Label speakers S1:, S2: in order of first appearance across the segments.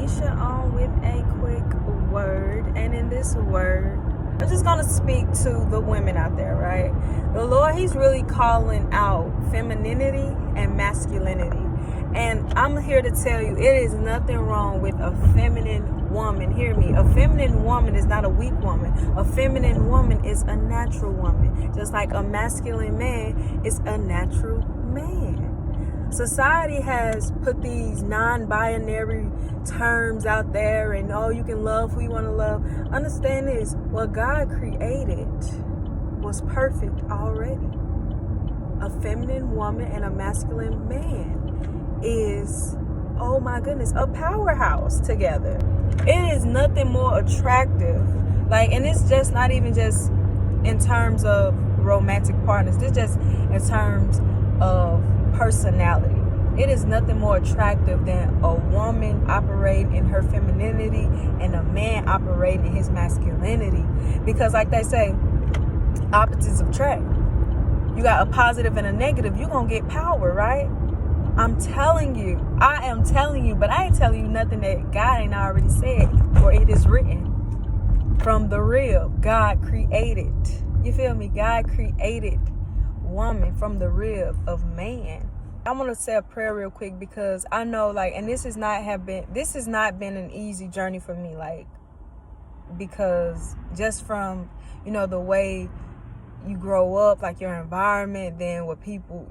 S1: Nisha on with a quick word, and in this word, I'm just gonna speak to the women out there, right? The Lord, He's really calling out femininity and masculinity, and I'm here to tell you, it is nothing wrong with a feminine woman. Hear me, a feminine woman is not a weak woman. A feminine woman is a natural woman, just like a masculine man is a natural man. Society has put these non-binary terms out there, and you can love who you want to love. Understand this, what God created was perfect already. A feminine woman and a masculine man is, oh my goodness, a powerhouse together. It is nothing more attractive. And it's just not even just in terms of romantic partners. It's just in terms of personality. It is nothing more attractive than a woman operating in her femininity and a man operating in his masculinity. Because like they say, opposites attract. You got a positive and a negative, you're going to get power, right? I'm telling you, I am telling you, but I ain't telling you nothing that God ain't already said, or it is written from the rib. God created, you feel me? God created woman from the rib of man. I want to say a prayer real quick, because I know and this has not been an easy journey for me, because just from the way you grow up, your environment, then what people,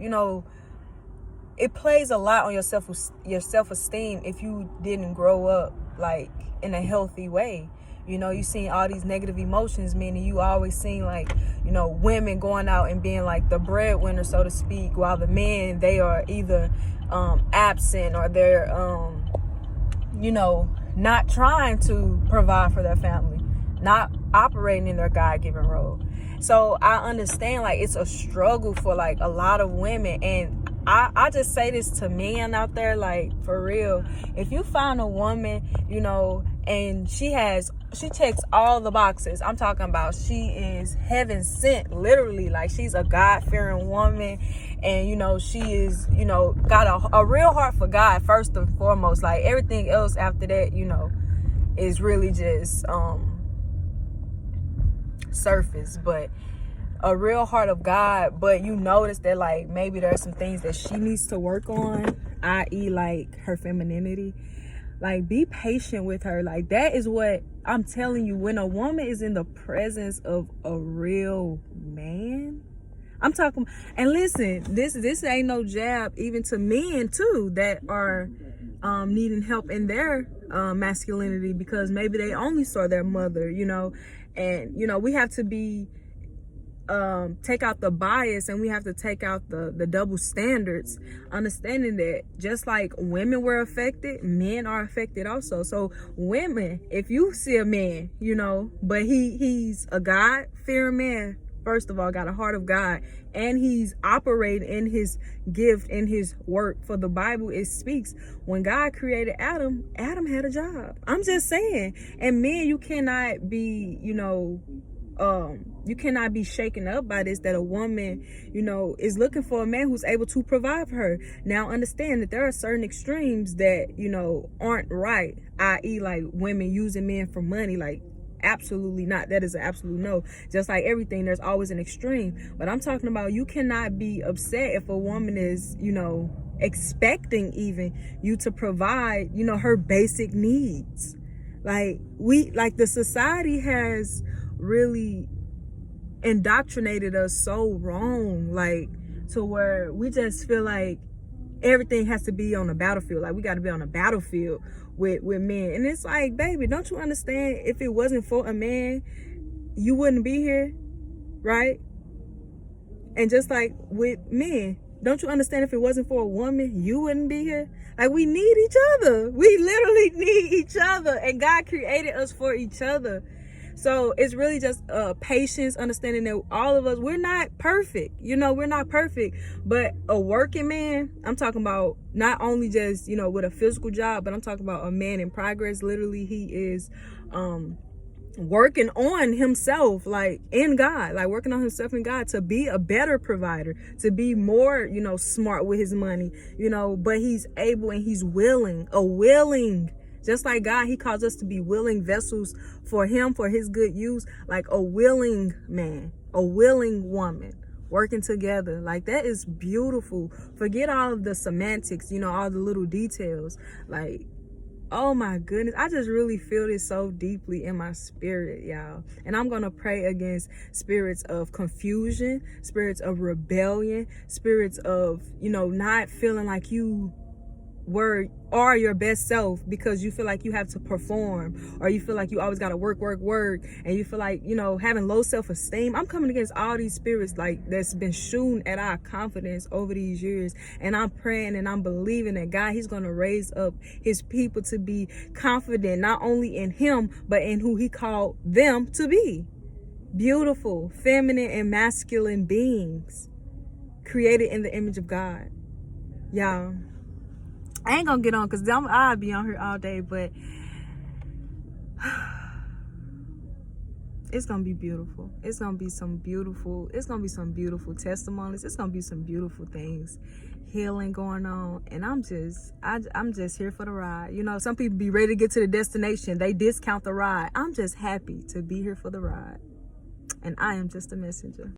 S1: it plays a lot on your self-esteem if you didn't grow up in a healthy way. You seen all these negative emotions, meaning you always seen women going out and being the breadwinner, so to speak, while the men, they are either absent, or they're not trying to provide for their family, not operating in their God-given role. So I understand it's a struggle for a lot of women, and I just say this to men out there, for real. If you find a woman, and she checks all the boxes. I'm talking about she is heaven sent, literally. She's a God-fearing woman, and she is, got a real heart for God first and foremost. Everything else after that, is really just surface, but a real heart of God. But you notice that maybe there's some things that she needs to work on, i.e. her femininity. Be patient with her. That is what I'm telling you. When a woman is in the presence of a real man, I'm talking, and listen, this ain't no jab even to men too that are needing help in their masculinity, because maybe they only saw their mother, and we have to be take out the bias, and we have to take out the double standards, understanding that just like women were affected, men are affected also. So women, if you see a man, but he's a God-fearing man, first of all, got a heart of God, and he's operating in his gift, in his work. For the Bible, it speaks, when God created Adam had a job. I'm just saying. And men, you cannot be, you cannot be shaken up by this, that a woman, is looking for a man who's able to provide for her. Now, understand that there are certain extremes that, aren't right, i.e. women using men for money. Absolutely not. That is an absolute no. Just like everything, there's always an extreme. But I'm talking about, you cannot be upset if a woman is, expecting even you to provide, her basic needs. The society has really indoctrinated us so wrong, to where we just feel everything has to be on the battlefield. We got to be on a battlefield with men. And it's baby, don't you understand? If it wasn't for a man, you wouldn't be here, right? And just like with men, don't you understand? If it wasn't for a woman, you wouldn't be here. We need each other. We literally need each other, and God created us for each other. So it's really just patience, understanding that all of us, we're not perfect. We're not perfect. But a working man, I'm talking about not only just, with a physical job, but I'm talking about a man in progress. Literally, he is working on himself, in God, working on himself in God to be a better provider, to be more, smart with his money, but he's able and he's willing, a willing Just like God, he calls us to be willing vessels for him, for his good use, like a willing man, a willing woman working together. Like, that is beautiful. Forget all of the semantics, you know, all the little details. Like, oh my goodness, I just really feel this so deeply in my spirit, y'all. And I'm gonna pray against spirits of confusion, spirits of rebellion, spirits of, you know, not feeling like you are your best self because you feel like you have to perform, or you feel like you always got to work, and you feel like, you know, having low self-esteem. I'm coming against all these spirits like that's been shooting at our confidence over these years, and I'm praying and I'm believing that God, he's going to raise up his people to be confident not only in him but in who he called them to be. Beautiful, feminine and masculine beings created in the image of God. Y'all, I ain't gonna get on because I'll be on here all day, but it's gonna be beautiful. It's gonna be some beautiful testimonies. It's gonna be some beautiful things, healing going on. And I'm just here for the ride. You know, some people be ready to get to the destination. They discount the ride. I'm just happy to be here for the ride. And I am just a messenger.